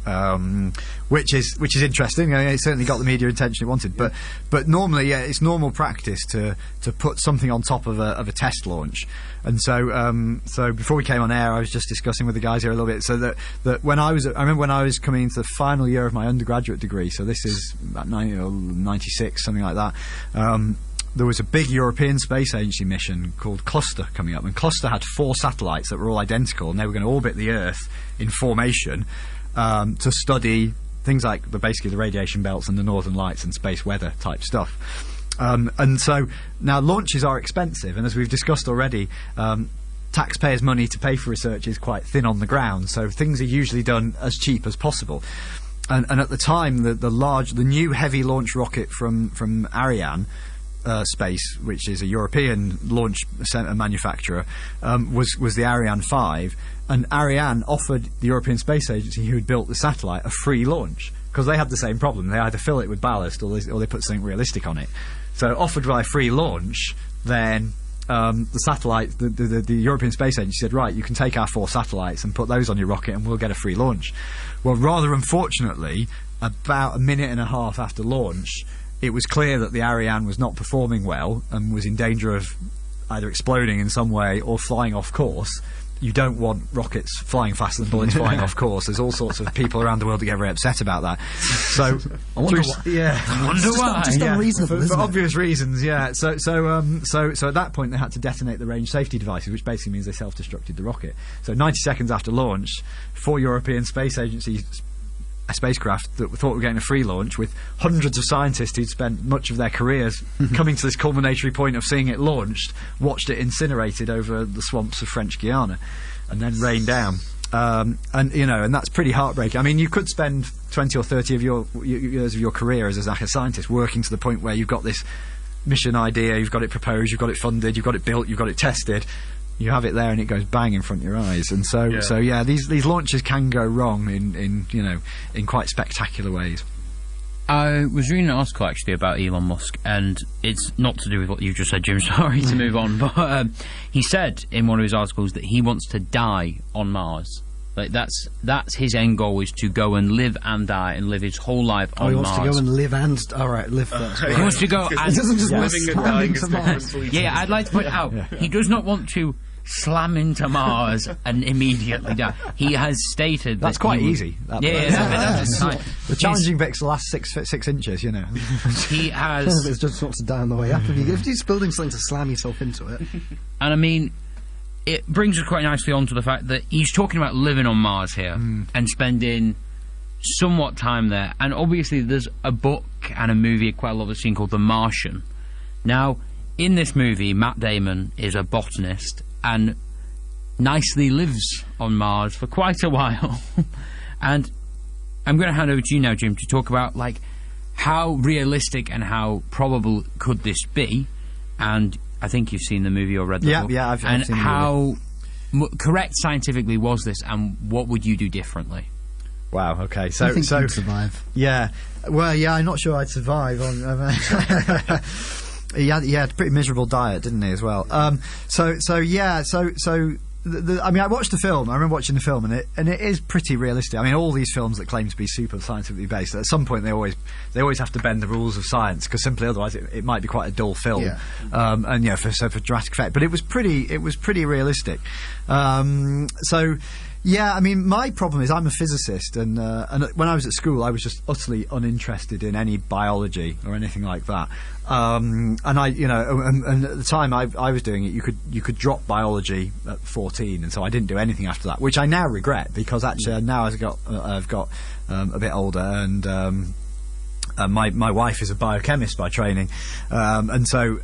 which is interesting. I mean, it certainly got the media attention it wanted. But normally, it's normal practice to put something on top of a test launch. And so before we came on air, I was just discussing with the guys here a little bit. So that I remember when I was coming into the final year of my undergraduate degree. So this is about 96, something like that. There was a big European Space Agency mission called Cluster coming up, and Cluster had 4 satellites that were all identical, and they were going to orbit the Earth in formation to study things like basically the radiation belts and the northern lights and space weather type stuff. And so now launches are expensive, and as we've discussed already, taxpayers' money to pay for research is quite thin on the ground, so things are usually done as cheap as possible. And at the time, the new heavy launch rocket from Ariane Space, which is a European launch manufacturer, was the Ariane 5, and Ariane offered the European Space Agency, who had built the satellite, a free launch, because they had the same problem. They either fill it with ballast or they put something realistic on it. So offered by free launch, then the satellite, the European Space Agency said, right, you can take our 4 satellites and put those on your rocket and we'll get a free launch. Well, rather unfortunately, about a minute and a half after launch, it was clear that the Ariane was not performing well and was in danger of either exploding in some way or flying off course. You don't want rockets flying faster than bullets flying off course. There's all sorts of people around the world that get very upset about that. So, I wonder why. Yeah, I wonder why. Just unreasonable, for isn't it? obvious reasons. Yeah. So at that point they had to detonate the range safety devices, which basically means they self-destructed the rocket. So 90 seconds after launch, 4 European Space Agency spacecraft that thought were getting a free launch, with hundreds of scientists who'd spent much of their careers coming to this culminatory point of seeing it launched, watched it incinerated over the swamps of French Guiana and then rain down. And that's pretty heartbreaking. I mean, you could spend 20 or 30 of your years of your career as a scientist working to the point where you've got this mission idea, you've got it proposed, you've got it funded, you've got it built, you've got it tested. You have it there and it goes bang in front of your eyes. And so these launches can go wrong in quite spectacular ways. I was reading an article actually about Elon Musk, and it's not to do with what you just said, Jim. Sorry to move on, but he said in one of his articles that he wants to die on Mars. Like that's his end goal, is to go and live and die and live his whole life on Mars. He wants to go and live and live first. He wants to go. He doesn't just living and dying is different. Yeah, I'd like to point out he does not want to slam into Mars and immediately die. He has stated that's that quite easy. The challenging bit's the last 6 inches. He has. It's just wants to die on the way up. If you're just building something to slam yourself into it, and I mean, it brings us quite nicely on to the fact that he's talking about living on Mars here and spending somewhat time there. And obviously, there's a book and a movie quite a lot of seen called The Martian. Now, in this movie, Matt Damon is a botanist and nicely lives on Mars for quite a while. And I'm going to hand over to you now, Jim, to talk about how realistic and how probable could this be. And I think you've seen the movie or read the book. Yeah, I've seen the movie. How correct scientifically was this, and what would you do differently? Wow. Okay. I think you'd survive. Yeah. Well, yeah. I'm not sure I'd survive on. He had a pretty miserable diet, didn't he, as well? I mean, I watched the film. I remember watching the film, and it is pretty realistic. I mean, all these films that claim to be super scientifically based, at some point they always have to bend the rules of science, because simply otherwise it might be quite a dull film. Yeah. For dramatic effect. But it was pretty realistic. Yeah, I mean, my problem is I'm a physicist, and when I was at school, I was just utterly uninterested in any biology or anything like that. And at the time I was doing it, you could drop biology at 14, and so I didn't do anything after that, which I now regret, because actually now as I've got a bit older, and my wife is a biochemist by training, and so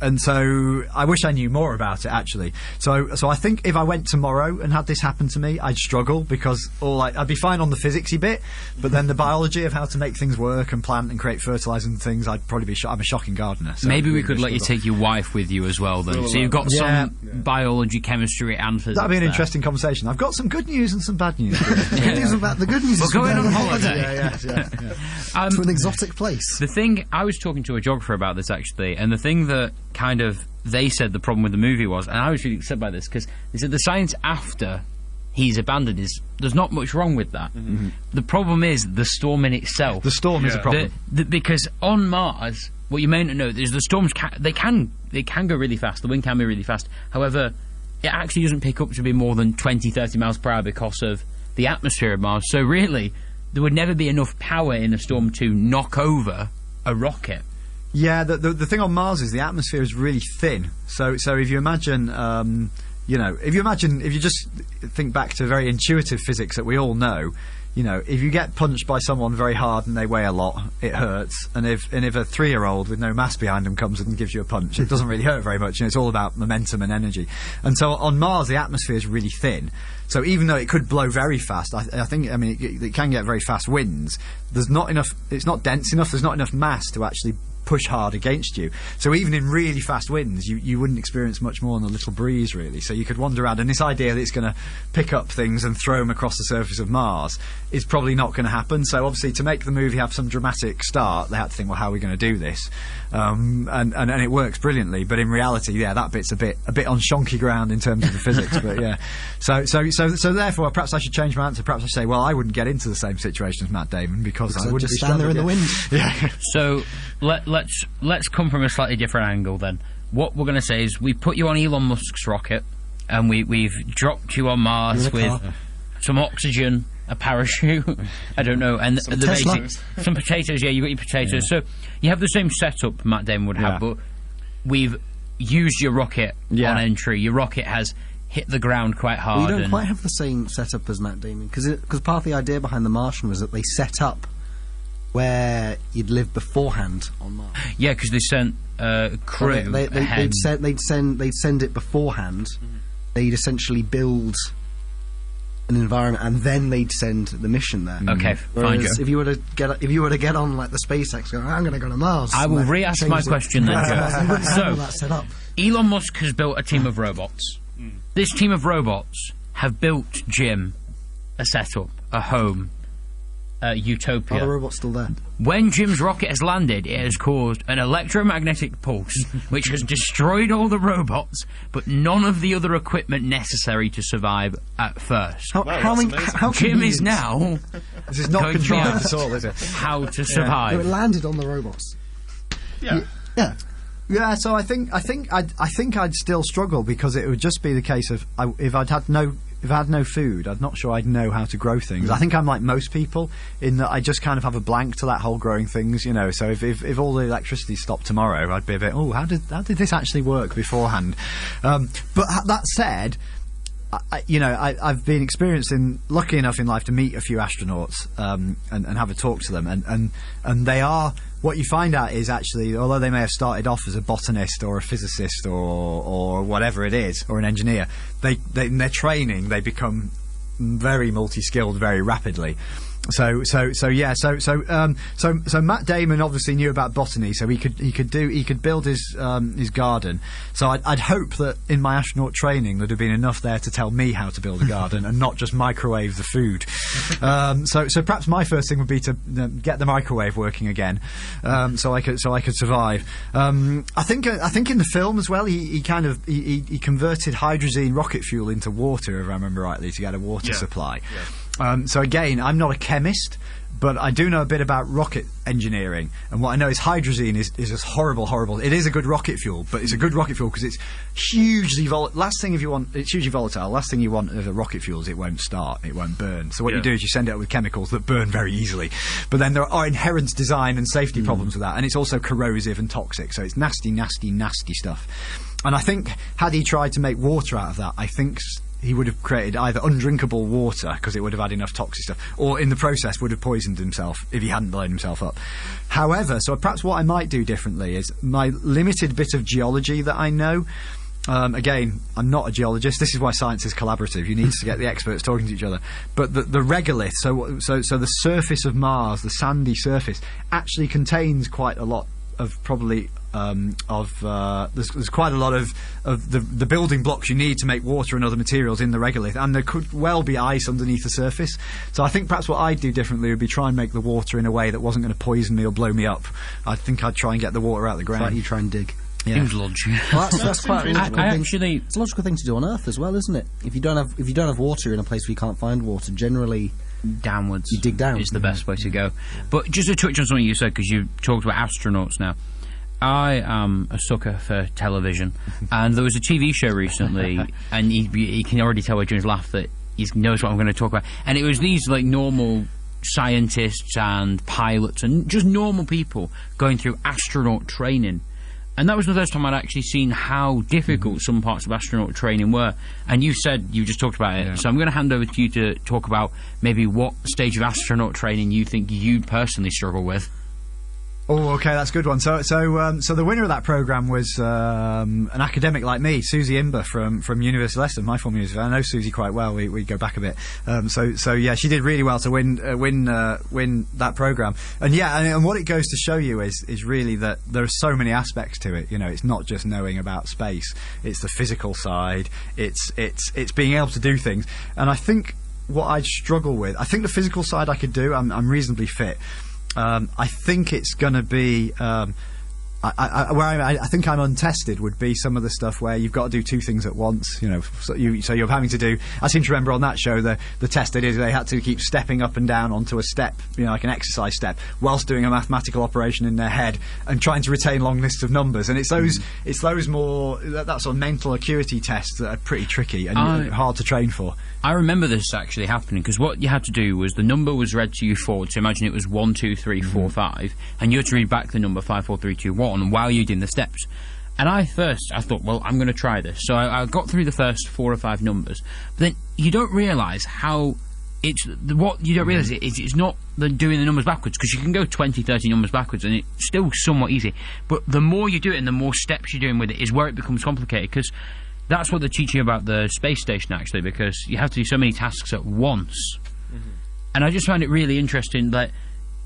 I wish I knew more about it, actually. So I think if I went tomorrow and had this happen to me, I'd struggle, because I'd be fine on the physicsy bit, but then the biology of how to make things work and plant and create fertilizer and things, I'd probably be. I'm a shocking gardener. So maybe we could let you take your wife with you as well, then. So you've got some biology, chemistry, and physics. That'd be an interesting conversation. I've got some good news and some bad news. The good news is we're going on holiday. To an exotic place. The thing, I was talking to a geographer about this actually, and the thing that kind of they said the problem with the movie was, and I was really upset by this, because they said the science after he's abandoned is there's not much wrong with that. Mm-hmm. The problem is the storm in itself. The storm is a problem. Because on Mars, what you may not know is the storms they can go really fast. The wind can be really fast. However, it actually doesn't pick up to be more than 20-30 miles per hour because of the atmosphere of Mars. So really, there would never be enough power in a storm to knock over a rocket. Yeah, the thing on Mars is the atmosphere is really thin. So if you imagine, if you just think back to very intuitive physics that we all know, if you get punched by someone very hard and they weigh a lot, it hurts. And if a 3-year-old with no mass behind them comes and gives you a punch, it doesn't really hurt very much. It's all about momentum and energy. And so on Mars, the atmosphere is really thin. So even though it could blow very fast, I think it can get very fast winds. There's not enough. It's not dense enough. There's not enough mass to actually push hard against you. So even in really fast winds, you wouldn't experience much more than a little breeze, really. So you could wander around, and this idea that it's going to pick up things and throw them across the surface of Mars is probably not going to happen. So obviously, to make the movie have some dramatic start, they had to think, well, how are we going to do this? and it works brilliantly. But in reality, yeah, that bit's a bit on shonky ground in terms of the physics. But yeah, so therefore, perhaps I should change my answer. Perhaps I say, well, I wouldn't get into the same situation as Matt Damon because I wouldn't just be stand there in the wind. Yeah. So let's come from a slightly different angle then. What we're going to say is we put you on Elon Musk's rocket, and we've dropped you on Mars with some oxygen, a parachute, I don't know, and some potatoes. Yeah, you got your potatoes. Yeah. So you have the same setup Matt Damon would have, but we've used your rocket on entry. Your rocket has hit the ground quite hard. Well, you don't quite have the same setup as Matt Damon, because part of the idea behind The Martian was that they set up where you'd live beforehand on Mars. Yeah, because they sent crew ahead. They'd send it beforehand. They'd essentially build an environment, and then they'd send the mission there. Okay, fine, Joe. If you were to get on like the SpaceX, go, I'm going to go to Mars. I will re-ask my question then, Joe. So that set up. Elon Musk has built a team of robots. This team of robots have built Jim a setup, a home, a utopia. Are the robots still there? When Jim's rocket has landed, it has caused an electromagnetic pulse which has destroyed all the robots, but none of the other equipment necessary to survive at first. How Jim is now This is not going to contrived at all, is it? how to survive. It landed on the robots. Yeah. Yeah, so I think I'd still struggle, because it would just be the case of if I had no food, I'm not sure I'd know how to grow things. I think I'm like most people in that I just kind of have a blank to that whole growing things, So if all the electricity stopped tomorrow, I'd be a bit, how did this actually work beforehand? But that said, I've been lucky enough in life to meet a few astronauts and have a talk to them, and they are. What you find out is actually, although they may have started off as a botanist or a physicist or whatever it is, or an engineer, in their training they become very multi-skilled very rapidly. So Matt Damon obviously knew about botany, so he could build his garden. So I'd hope that in my astronaut training there'd have been enough there to tell me how to build a garden and not just microwave the food. So perhaps my first thing would be to get the microwave working again, so I could survive. I think in the film as well, he converted hydrazine rocket fuel into water, if I remember rightly, to get a water supply. Yeah. So again, I'm not a chemist, but I do know a bit about rocket engineering, and what I know is hydrazine is just horrible. It is a good rocket fuel, but it's a good rocket fuel because it's hugely volatile. It's hugely volatile. Last thing you want as a rocket fuel is it won't start, it won't burn. So what you do is you send it out with chemicals that burn very easily. But then there are inherent design and safety problems with that, and it's also corrosive and toxic. So it's nasty stuff. And I think had he tried to make water out of that, I think he would have created either undrinkable water, because it would have had enough toxic stuff, or in the process would have poisoned himself if he hadn't blown himself up. However, so perhaps what I might do differently is my limited bit of geology that I know. Again, I'm not a geologist. This is why science is collaborative. You need to get the experts talking to each other. But the regolith, so the surface of Mars, the sandy surface, actually contains quite a lot of probably there's quite a lot of the building blocks you need to make water and other materials in the regolith, and there could well be ice underneath the surface. So I think perhaps what I'd do differently would be try and make the water in a way that wasn't going to poison me or blow me up. I think I'd try and get the water out of the ground. Like you try and dig. Yeah. Seems logical. Well, that's quite a logical thing. Actually, it's a logical thing to do on Earth as well, isn't it? If you don't have water in a place where you can't find water, generally downwards. You dig down. Is the best way to go. But just to touch on something you said, because you talked about astronauts now. I am a sucker for television, and there was a TV show recently, and he can already tell by Jim's laugh that he knows what I'm going to talk about. And it was these like normal scientists and pilots and just normal people going through astronaut training. And that was the first time I'd actually seen how difficult some parts of astronaut training were. And you said you just talked about it, so I'm going to hand over to you to talk about maybe what stage of astronaut training you think you'd personally struggle with. Oh, okay, that's a good one. So the winner of that programme was an academic like me, Susie Imber from University of Leicester, my former university. I know Susie quite well. We go back a bit. So yeah, she did really well to win that programme. And what it goes to show you is really that there are so many aspects to it. It's not just knowing about space. It's the physical side. It's being able to do things. And I think what I'd struggle with, I think the physical side I could do. I'm reasonably fit. I think it's going to be I think I'm untested would be some of the stuff where you've got to do two things at once. You know, so you're having to do. I seem to remember on that show the test they did. They had to keep stepping up and down onto a step, you know, like an exercise step, whilst doing a mathematical operation in their head and trying to retain long lists of numbers. And it's those more that sort of mental acuity tests that are pretty tricky and hard to train for. I remember this actually happening because what you had to do was the number was read to you forward. So imagine it was 1, 2, 3, 4, 5, and you had to read back the number 5, 4, 3, 2, 1 while you're doing the steps. And I thought, well, I'm going to try this. So I got through the first 4 or 5 numbers, but then you don't realise how what you don't realise is it's not doing the numbers backwards, because you can go 20, 30 numbers backwards and it's still somewhat easy. But the more you do it and the more steps you're doing with it is where it becomes complicated, because that's what they're teaching you about the space station, actually, because you have to do so many tasks at once. And I just find it really interesting that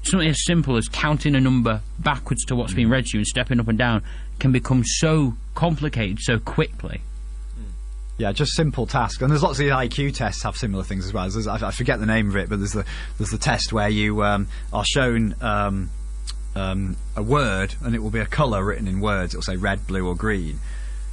something as simple as counting a number backwards to what's being read to you and stepping up and down can become so complicated so quickly. Yeah, just simple tasks. And there's lots of the IQ tests have similar things as well. I forget the name of it, but there's the test where you are shown a word and it will be a colour written in words. It'll say red, blue or green.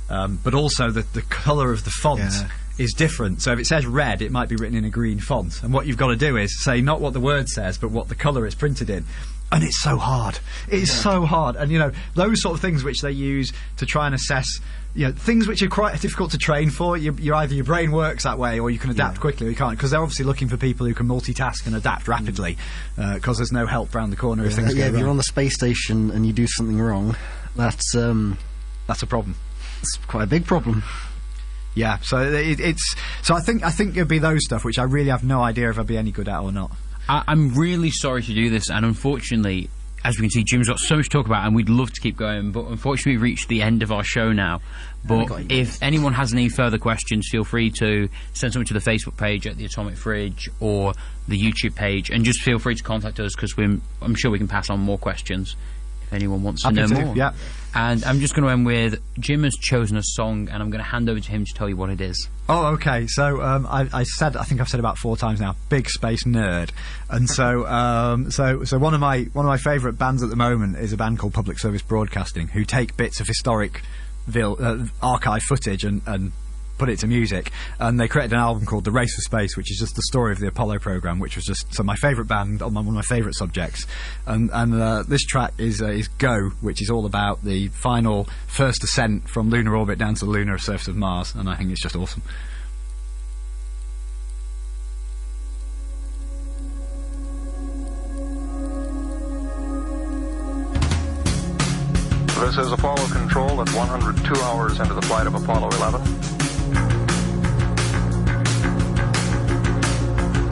But also the colour of the font is different. So if it says red, it might be written in a green font. And what you've got to do is say not what the word says, but what the colour it's printed in. And it's so hard. It's so hard. And, you know, those sort of things which they use to try and assess, you know, things which are quite difficult to train for. You're either your brain works that way or you can adapt quickly or you can't. Because they're obviously looking for people who can multitask and adapt rapidly. Because there's no help round the corner if things go if wrong. you're on the space station and you do something wrong, that's a problem. It's quite a big problem. Yeah, so I think it'd be those stuff which I really have no idea if I'd be any good at or not. I'm really sorry to do this, and unfortunately, as we can see, Jim's got so much to talk about, and we'd love to keep going, but unfortunately we've reached the end of our show now. But if anyone has any further questions, feel free to send something to the Facebook page at the Atomic Fridge or the YouTube page, and just feel free to contact us, because I'm sure we can pass on more questions if anyone wants to know more. Yeah. And I'm just going to end with, Jim has chosen a song, and I'm going to hand over to him to tell you what it is. Oh, okay. So I think I've said about 4 times now, big space nerd, and so one of my favourite bands at the moment is a band called Public Service Broadcasting, who take bits of historic archive footage and put it to music, and they created an album called The Race for Space, which is just the story of the Apollo program, which was just my favourite band on one of my favourite subjects, and this track is Go, which is all about the final first ascent from lunar orbit down to the lunar surface of Mars, and I think it's just awesome. This is Apollo Control at 102 hours into the flight of Apollo 11.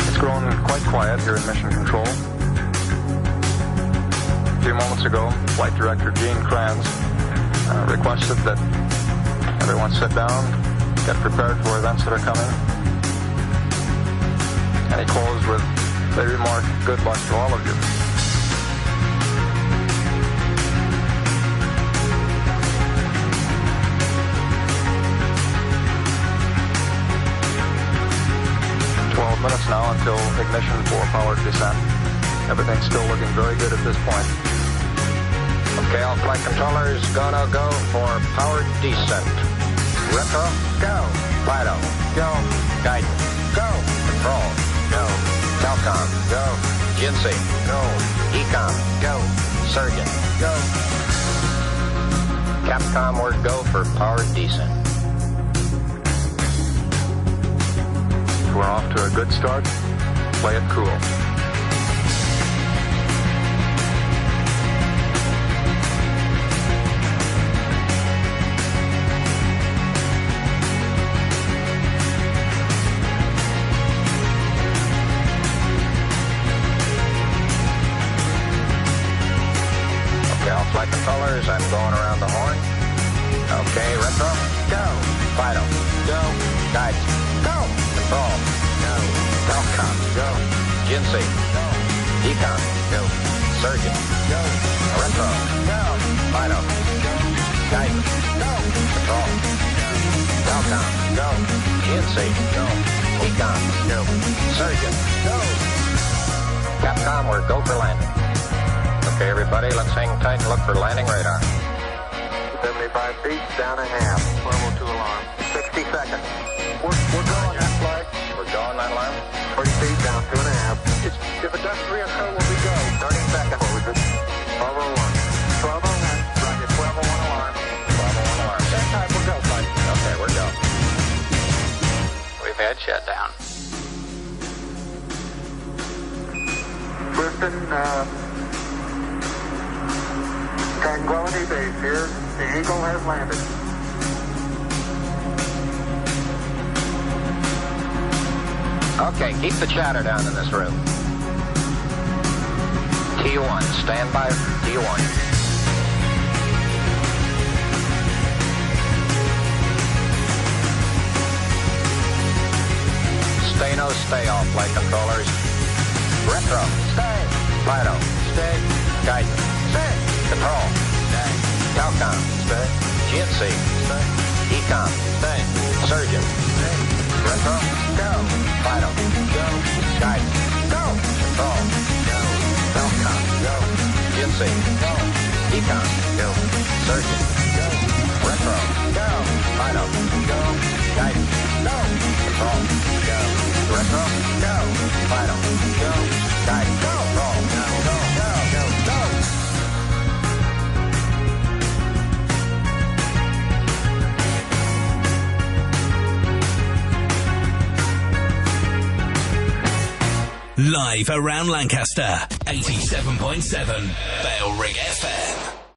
It's grown quite quiet here in Mission Control. A few moments ago, Flight Director Gene Kranz requested that everyone sit down, get prepared for events that are coming. And he closed with the remark, "Good luck to all of you." Minutes now until ignition for powered descent. Everything's still looking very good at this point. Okay, all flight controllers gonna go for powered descent. Retro, go. Fido, go. Guidance, go. Control, go. Telcom, go. Jinsei, go. Ecom, go. Surgeon, go. Capcom, we're go for powered descent. We're off to a good start. Play it cool. Okay, all flight controllers, I'm going around the horn. Okay, retro, go. Fido, go. Guidance, go. Control, go. Telcom, go. Jinsei, go. Ecom, go. Surgeon, go. Retro, go. Fido, go. Guidance, go. Control, go. Telcom, go. Jinsei, go. Ecom, go. Surgeon, go. Capcom, we're go for landing. Okay, everybody, let's hang tight and look for landing radar. 25 feet, down a half. Level 2 alarm. 60 seconds. We're going that flight. We're going that alarm. 30 feet, down 2.5. If it does 3 or so, will we go? 30 seconds. What was it? 1201. 1201. Roger, 1201 alarm. 1201 alarm. Same time, we'll go, flight. Okay, we're go. We've had shutdown. Listen, Tranquility Base here. The Eagle has landed. Okay, keep the chatter down in this room. T1, stand by. T1. Stay no, stay off, flight controllers. Retro, stay. Fido, stay. Guidance, stay. Control, stay. Telcom, stay. GNC, stay. Ecom, stay. Surgeon, stay. Retro, go. Fido, go. Guidance, go. Control, go. Telcom, go. GNC, go. Ecom, go. Surgeon, go. Retro, go. Fido, go. Guidance, go. Control, go. Retro, go. Fido, go. Guidance, go. Control, go. Go, go, go, go. Live around Lancaster, 87.7 Bale Rig FM.